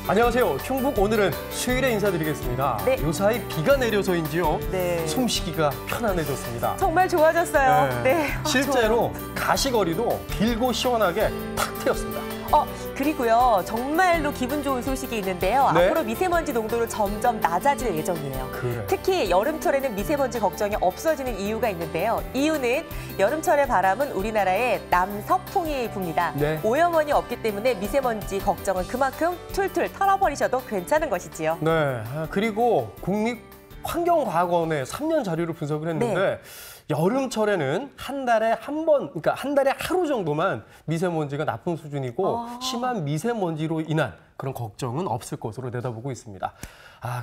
안녕하세요. 충북 오늘은 수요일에 인사드리겠습니다. 네. 요사이 비가 내려서인지요. 네. 숨쉬기가 편안해졌습니다. 정말 좋아졌어요. 네. 실제로 가시거리도 길고 시원하게 탁 트였습니다. 그리고요. 정말로 기분 좋은 소식이 있는데요. 네? 앞으로 미세먼지 농도는 점점 낮아질 예정이에요. 그래. 특히 여름철에는 미세먼지 걱정이 없어지는 이유가 있는데요. 이유는 여름철의 바람은 우리나라에 남서풍이 붑니다. 네. 오염원이 없기 때문에 미세먼지 걱정은 그만큼 툴툴 털어버리셔도 괜찮은 것이지요. 네. 그리고 국립환경과학원의 3년 자료를 분석을 했는데 여름철에는 한 달에 한 번, 그러니까 한 달에 하루 정도만 미세먼지가 나쁜 수준이고 심한 미세먼지로 인한 그런 걱정은 없을 것으로 내다보고 있습니다.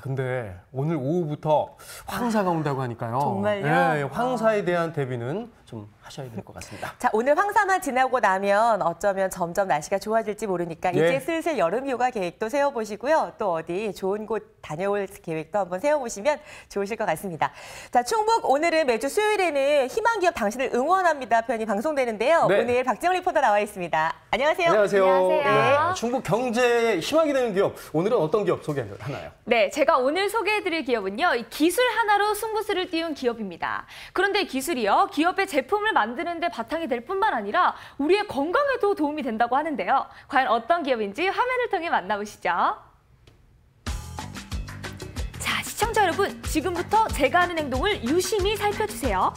근데 오늘 오후부터 황사가 온다고 하니까요. 정말요? 네, 황사에 대한 대비는 좀 하셔야 될 것 같습니다. 자, 오늘 황사만 지나고 나면 어쩌면 점점 날씨가 좋아질지 모르니까 예. 이제 슬슬 여름 휴가 계획도 세워보시고요. 또 어디 좋은 곳 다녀올 계획도 한번 세워보시면 좋으실 것 같습니다. 자, 충북 오늘은 매주 수요일에는 희망기업 당신을 응원합니다 편이 방송되는데요. 네. 오늘 박정을 리포터 나와 있습니다. 안녕하세요. 안녕하세요. 안녕하세요. 네, 충북 경제에 희망이 되는 기업, 오늘은 어떤 기업 소개하나요? 네, 제가 오늘 소개해드릴 기업은요, 이 기술 하나로 승부수를 띄운 기업입니다. 그런데 기술이요, 기업의 제품을 만드는 데 바탕이 될 뿐만 아니라 우리의 건강에도 도움이 된다고 하는데요. 과연 어떤 기업인지 화면을 통해 만나보시죠. 자, 시청자 여러분, 지금부터 제가 하는 행동을 유심히 살펴주세요.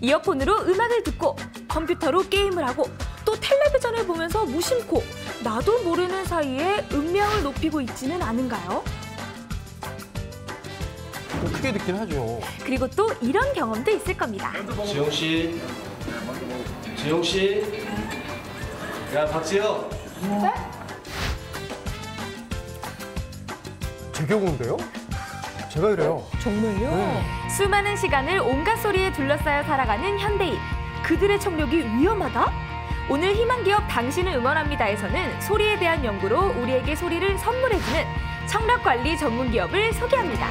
이어폰으로 음악을 듣고 컴퓨터로 게임을 하고 또 텔레비전을 보면서 무심코 나도 모르는 사이에 음량을 높이고 있지는 않은가요? 크게 듣긴 하죠. 그리고 또 이런 경험도 있을 겁니다. 지영 씨, 지영 씨, 야 박지영. 제 경우인데요? 제가 이래요. 정말요? 수많은 시간을 온갖 소리에 둘러싸여 살아가는 현대인. 그들의 청력이 위험하다? 오늘 희망기업 당신을 응원합니다에서는 소리에 대한 연구로 우리에게 소리를 선물해주는 청력관리 전문기업을 소개합니다.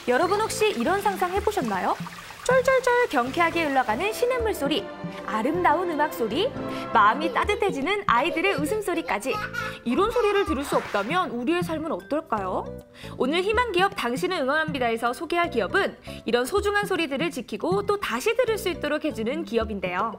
여러분 혹시 이런 상상 해보셨나요? 쫄쫄쫄 경쾌하게 흘러가는 시냇물 소리, 아름다운 음악 소리, 마음이 따뜻해지는 아이들의 웃음소리까지 이런 소리를 들을 수 없다면 우리의 삶은 어떨까요? 오늘 희망기업 당신을 응원합니다에서 소개할 기업은 이런 소중한 소리들을 지키고 또 다시 들을 수 있도록 해주는 기업인데요.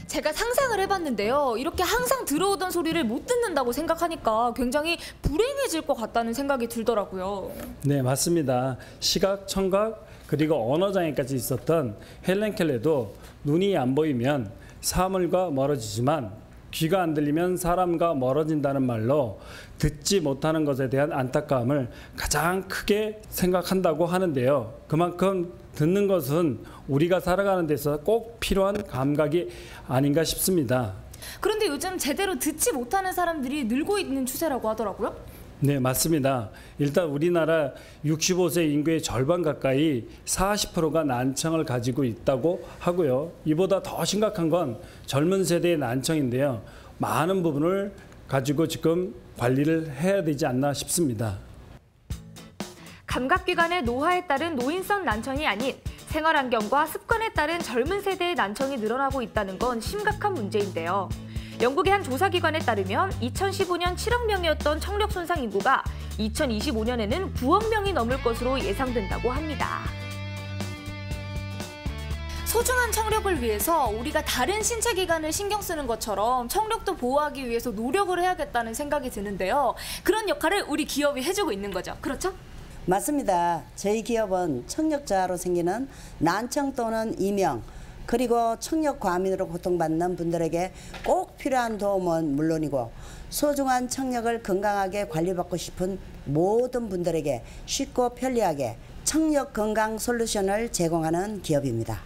제가 상상을 해봤는데요. 이렇게 항상 들어오던 소리를 못 듣는다고 생각하니까 굉장히 불행해질 것 같다는 생각이 들더라고요. 네, 맞습니다. 시각, 청각, 그리고 언어장애까지 있었던 헬렌 켈레도 눈이 안 보이면 사물과 멀어지지만 귀가 안 들리면 사람과 멀어진다는 말로 듣지 못하는 것에 대한 안타까움을 가장 크게 생각한다고 하는데요. 그만큼 듣는 것은 우리가 살아가는 데서 꼭 필요한 감각이 아닌가 싶습니다. 그런데 요즘 제대로 듣지 못하는 사람들이 늘고 있는 추세라고 하더라고요. 네, 맞습니다. 일단 우리나라 65세 인구의 절반 가까이 40%가 난청을 가지고 있다고 하고요. 이보다 더 심각한 건 젊은 세대의 난청인데요. 많은 부분을 가지고 지금 관리를 해야 되지 않나 싶습니다. 감각기관의 노화에 따른 노인성 난청이 아닌 생활환경과 습관에 따른 젊은 세대의 난청이 늘어나고 있다는 건 심각한 문제인데요. 영국의 한 조사기관에 따르면 2015년 7억 명이었던 청력 손상 인구가 2025년에는 9억 명이 넘을 것으로 예상된다고 합니다. 소중한 청력을 위해서 우리가 다른 신체 기관을 신경 쓰는 것처럼 청력도 보호하기 위해서 노력을 해야겠다는 생각이 드는데요. 그런 역할을 우리 기업이 해주고 있는 거죠. 그렇죠? 맞습니다. 저희 기업은 청력자로 생기는 난청 또는 이명, 그리고 청력 과민으로 고통받는 분들에게 꼭 필요한 도움은 물론이고 소중한 청력을 건강하게 관리받고 싶은 모든 분들에게 쉽고 편리하게 청력 건강 솔루션을 제공하는 기업입니다.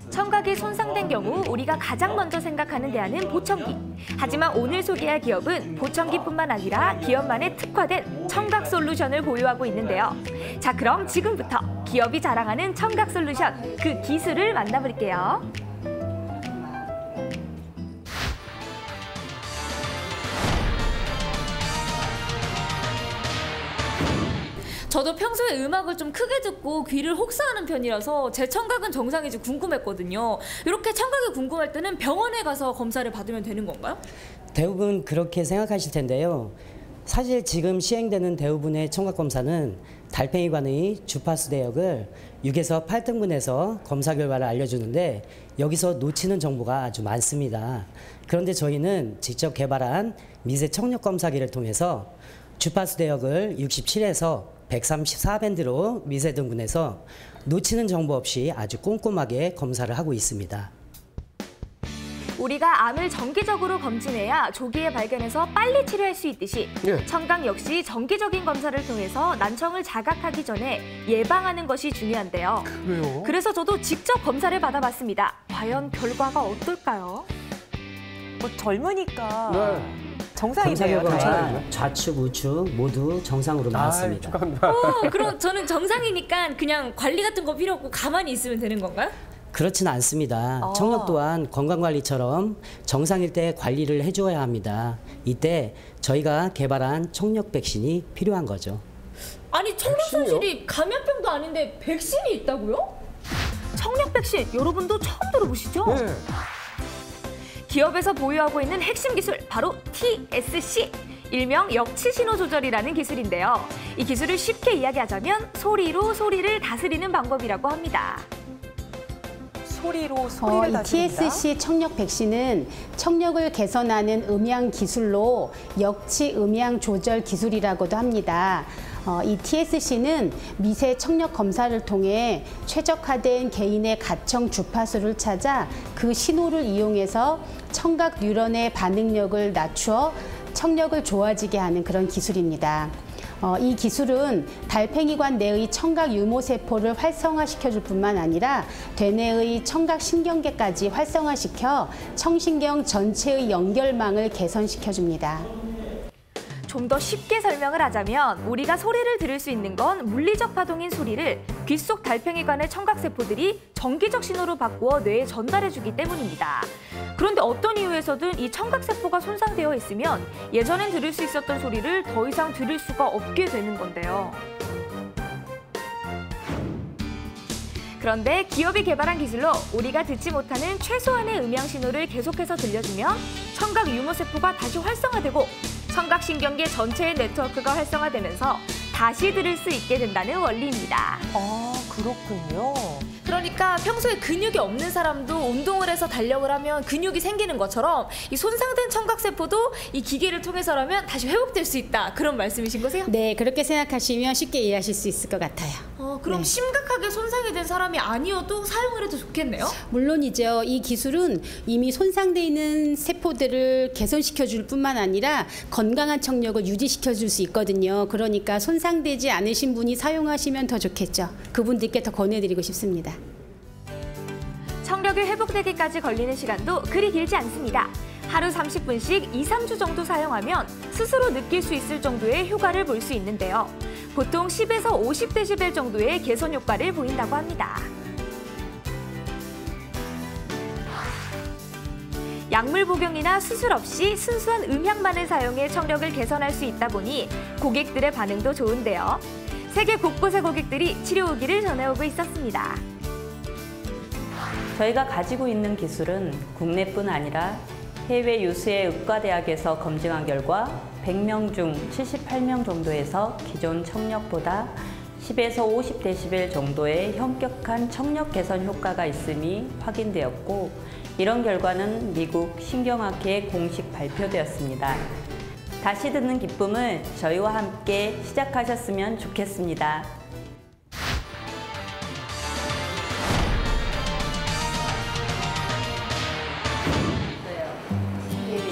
청각이 손상된 경우 우리가 가장 먼저 생각하는 대안은 보청기. 하지만 오늘 소개할 기업은 보청기뿐만 아니라 기업만의 특화된 청각 솔루션을 보유하고 있는데요. 자, 그럼 지금부터 기업이 자랑하는 청각 솔루션, 그 기술을 만나볼게요. 저도 평소에 음악을 좀 크게 듣고 귀를 혹사하는 편이라서 제 청각은 정상인지 궁금했거든요. 이렇게 청각이 궁금할 때는 병원에 가서 검사를 받으면 되는 건가요? 대부분 그렇게 생각하실 텐데요. 사실 지금 시행되는 대부분의 청각검사는 달팽이관의 주파수 대역을 6에서 8등분해서 검사 결과를 알려주는데 여기서 놓치는 정보가 아주 많습니다. 그런데 저희는 직접 개발한 미세 청력 검사기를 통해서 주파수 대역을 67에서 134밴드로 미세 등분해서 놓치는 정보 없이 아주 꼼꼼하게 검사를 하고 있습니다. 우리가 암을 정기적으로 검진해야 조기에 발견해서 빨리 치료할 수 있듯이 청각 역시 정기적인 검사를 통해서 난청을 자각하기 전에 예방하는 것이 중요한데요. 그래요? 그래서 저도 직접 검사를 받아봤습니다. 과연 결과가 어떨까요? 뭐 젊으니까 네. 정상이세요. 검사 결과가 다행히. 좌측, 우측 모두 정상으로 나왔습니다. 축하합니다. 그럼 저는 정상이니까 그냥 관리 같은 거 필요 없고 가만히 있으면 되는 건가요? 그렇지는 않습니다. 청력 또한 건강관리처럼 정상일 때 관리를 해줘야 합니다. 이때 저희가 개발한 청력 백신이 필요한 거죠. 아니 청력손실이 감염병도 아닌데 백신이 있다고요? 청력 백신 여러분도 처음 들어보시죠? 네. 기업에서 보유하고 있는 핵심 기술 바로 TSC, 일명 역치 신호 조절이라는 기술인데요. 이 기술을 쉽게 이야기하자면 소리로 소리를 다스리는 방법이라고 합니다. 소리로 소리를 이 다스린다. TSC 청력 백신은 청력을 개선하는 음향 기술로 역치 음향 조절 기술이라고도 합니다. 이 TSC는 미세 청력 검사를 통해 최적화된 개인의 가청 주파수를 찾아 그 신호를 이용해서 청각 뉴런의 반응력을 낮추어 청력을 좋아지게 하는 그런 기술입니다. 이 기술은 달팽이관 내의 청각 유모세포를 활성화시켜줄 뿐만 아니라 대뇌의 청각신경계까지 활성화시켜 청신경 전체의 연결망을 개선시켜줍니다. 좀 더 쉽게 설명을 하자면 우리가 소리를 들을 수 있는 건 물리적 파동인 소리를 귀 속 달팽이관의 청각세포들이 정기적 신호로 바꾸어 뇌에 전달해주기 때문입니다. 그런데 어떤 이유에서든 이 청각세포가 손상되어 있으면 예전엔 들을 수 있었던 소리를 더 이상 들을 수가 없게 되는 건데요. 그런데 기업이 개발한 기술로 우리가 듣지 못하는 최소한의 음향 신호를 계속해서 들려주면 청각 유모세포가 다시 활성화되고 청각신경계 전체의 네트워크가 활성화되면서 다시 들을 수 있게 된다는 원리입니다. 그렇군요. 그러니까 평소에 근육이 없는 사람도 운동을 해서 달력을 하면 근육이 생기는 것처럼 이 손상된 청각세포도 이 기계를 통해서라면 다시 회복될 수 있다. 그런 말씀이신 거세요? 네, 그렇게 생각하시면 쉽게 이해하실 수 있을 것 같아요. 그럼 네. 심각하게 손상이 된 사람이 아니어도 사용을 해도 좋겠네요? 물론이죠. 이 기술은 이미 손상돼 있는 세포들을 개선시켜 줄 뿐만 아니라 건강한 청력을 유지시켜 줄 수 있거든요. 그러니까 손상되지 않으신 분이 사용하시면 더 좋겠죠. 그분들께 더 권해드리고 싶습니다. 청력이 회복되기까지 걸리는 시간도 그리 길지 않습니다. 하루 30분씩 2, 3주 정도 사용하면 스스로 느낄 수 있을 정도의 효과를 볼 수 있는데요. 보통 10에서 50데시벨 정도의 개선 효과를 보인다고 합니다. 약물 복용이나 수술 없이 순수한 음향만을 사용해 청력을 개선할 수 있다 보니 고객들의 반응도 좋은데요. 세계 곳곳의 고객들이 치료 후기를 전해오고 있었습니다. 저희가 가지고 있는 기술은 국내뿐 아니라 해외 유수의 의과대학에서 검증한 결과 100명 중 78명 정도에서 기존 청력보다 10에서 50데시벨 정도의 현격한 청력 개선 효과가 있음이 확인되었고, 이런 결과는 미국 신경학회에 공식 발표되었습니다. 다시 듣는 기쁨을 저희와 함께 시작하셨으면 좋겠습니다.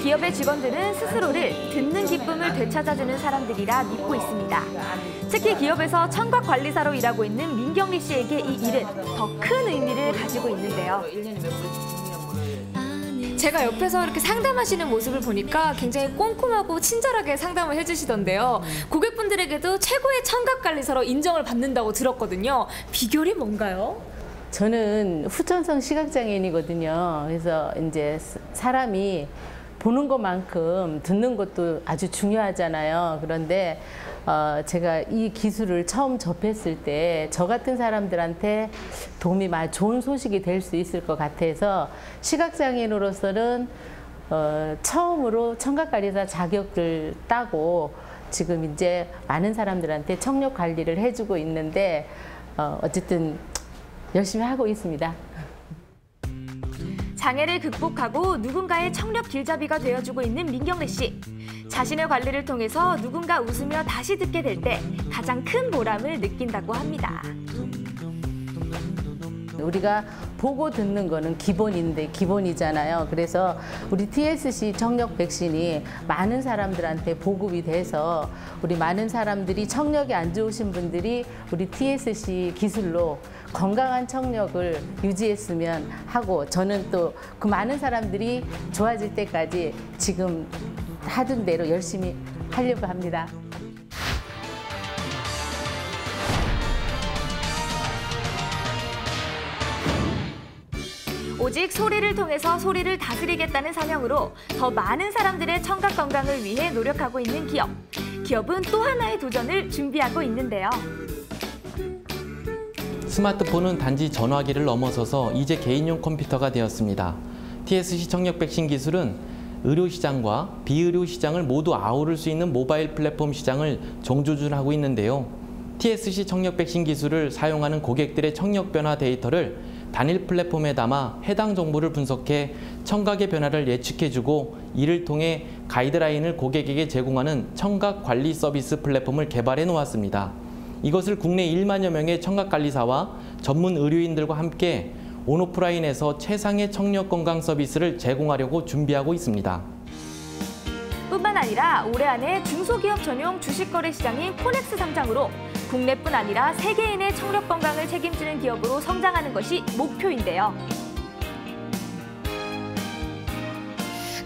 기업의 직원들은 스스로를 듣는 기쁨을 되찾아주는 사람들이라 믿고 있습니다. 특히 기업에서 청각관리사로 일하고 있는 민경리 씨에게 이 일은 더 큰 의미를 가지고 있는데요. 제가 옆에서 이렇게 상담하시는 모습을 보니까 굉장히 꼼꼼하고 친절하게 상담을 해주시던데요. 고객분들에게도 최고의 청각관리사로 인정을 받는다고 들었거든요. 비결이 뭔가요? 저는 후천성 시각장애인이거든요. 그래서 이제 사람이 보는 것만큼 듣는 것도 아주 중요하잖아요. 그런데 제가 이 기술을 처음 접했을 때 저 같은 사람들한테 도움이 많이 좋은 소식이 될 수 있을 것 같아서 시각장애인으로서는 처음으로 청각관리사 자격을 따고 지금 이제 많은 사람들한테 청력 관리를 해주고 있는데 어쨌든 열심히 하고 있습니다. 장애를 극복하고 누군가의 청력 길잡이가 되어주고 있는 민경래 씨. 자신의 관리를 통해서 누군가 웃으며 다시 듣게 될 때 가장 큰 보람을 느낀다고 합니다. 우리가 보고 듣는 거는 기본이잖아요. 그래서 우리 TSC 청력 백신이 많은 사람들한테 보급이 돼서 우리 많은 사람들이 청력이 안 좋으신 분들이 우리 TSC 기술로 건강한 청력을 유지했으면 하고 저는 또 그 많은 사람들이 좋아질 때까지 지금 하던 대로 열심히 하려고 합니다. 오직 소리를 통해서 소리를 다스리겠다는 사명으로 더 많은 사람들의 청각 건강을 위해 노력하고 있는 기업. 기업은 또 하나의 도전을 준비하고 있는데요. 스마트폰은 단지 전화기를 넘어서서 이제 개인용 컴퓨터가 되었습니다. TSC 청력 백신 기술은 의료 시장과 비의료 시장을 모두 아우를 수 있는 모바일 플랫폼 시장을 종주준하고 있는데요. TSC 청력 백신 기술을 사용하는 고객들의 청력 변화 데이터를 단일 플랫폼에 담아 해당 정보를 분석해 청각의 변화를 예측해주고 이를 통해 가이드라인을 고객에게 제공하는 청각 관리 서비스 플랫폼을 개발해 놓았습니다. 이것을 국내 1만여 명의 청각관리사와 전문 의료인들과 함께 온오프라인에서 최상의 청력 건강 서비스를 제공하려고 준비하고 있습니다. 뿐만 아니라 올해 안에 중소기업 전용 주식거래 시장인 코넥스 상장으로 국내뿐 아니라 세계인의 청력 건강을 책임지는 기업으로 성장하는 것이 목표인데요.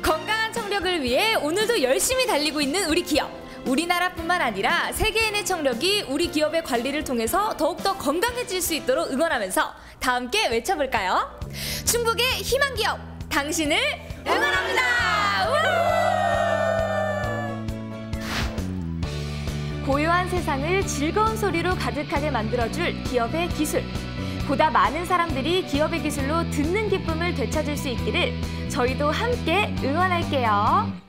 건강한 청력을 위해 오늘도 열심히 달리고 있는 우리 기업. 우리나라뿐만 아니라 세계인의 청력이 우리 기업의 관리를 통해서 더욱더 건강해질 수 있도록 응원하면서 다 함께 외쳐볼까요? 충북의 희망 기업, 당신을 응원합니다! 고요한 세상을 즐거운 소리로 가득하게 만들어줄 기업의 기술. 보다 많은 사람들이 기업의 기술로 듣는 기쁨을 되찾을 수 있기를 저희도 함께 응원할게요.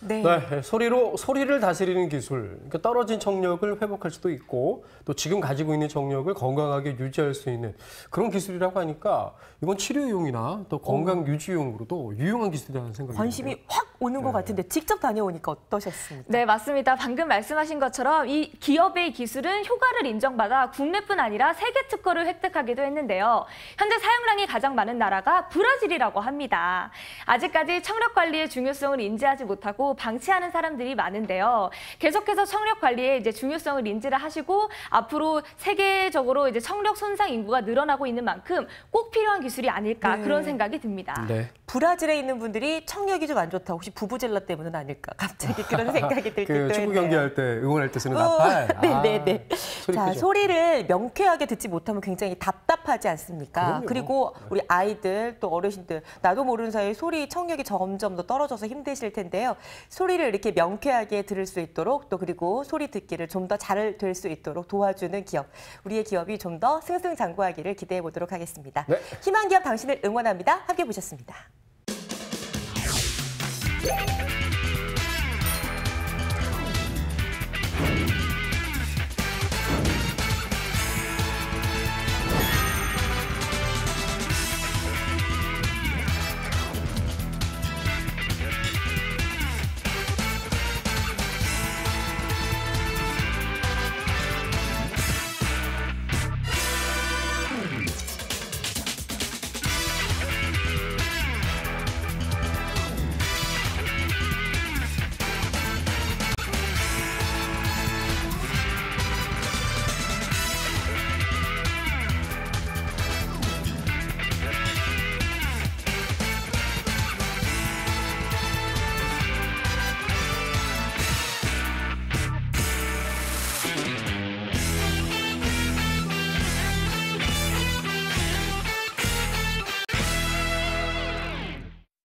네, 소리를 다스리는 기술. 그러니까 떨어진 청력을 회복할 수도 있고 또 지금 가지고 있는 청력을 건강하게 유지할 수 있는 그런 기술이라고 하니까 이건 치료용이나 또 건강 유지용으로도 유용한 기술이라는 생각이 관심이 듭니다. 확 오는 것 같은데 직접 다녀오니까 어떠셨습니까? 네, 맞습니다. 방금 말씀하신 것처럼 이 기업의 기술은 효과를 인정받아 국내뿐 아니라 세계 특허를 획득하기도 했는데요. 현재 사용량이 가장 많은 나라가 브라질이라고 합니다. 아직까지 청력 관리의 중요성을 인지하지 못하고 방치하는 사람들이 많은데요. 계속해서 청력 관리에 이제 중요성을 인지를 하시고 앞으로 세계적으로 이제 청력 손상 인구가 늘어나고 있는 만큼 꼭 필요한 기술이 아닐까 그런 생각이 듭니다. 네. 브라질에 있는 분들이 청력이 좀 안 좋다. 혹시 부부젤라 때문은 아닐까? 갑자기 그런 생각이 들기도 했네요. 축구 경기할 때 응원할 때 쓰는 나팔. 네네네. 자, 소리를 명쾌하게 듣지 못하면 굉장히 답답하지 않습니까? 그럼요. 그리고 우리 아이들 또 어르신들 나도 모르는 사이에 소리 청력이 점점 더 떨어져서 힘드실 텐데요. 소리를 이렇게 명쾌하게 들을 수 있도록 또 그리고 소리 듣기를 좀 더 잘 될 수 있도록 도와주는 기업. 우리의 기업이 좀 더 승승장구하기를 기대해 보도록 하겠습니다. 네. 희망기업 당신을 응원합니다. 함께 보셨습니다.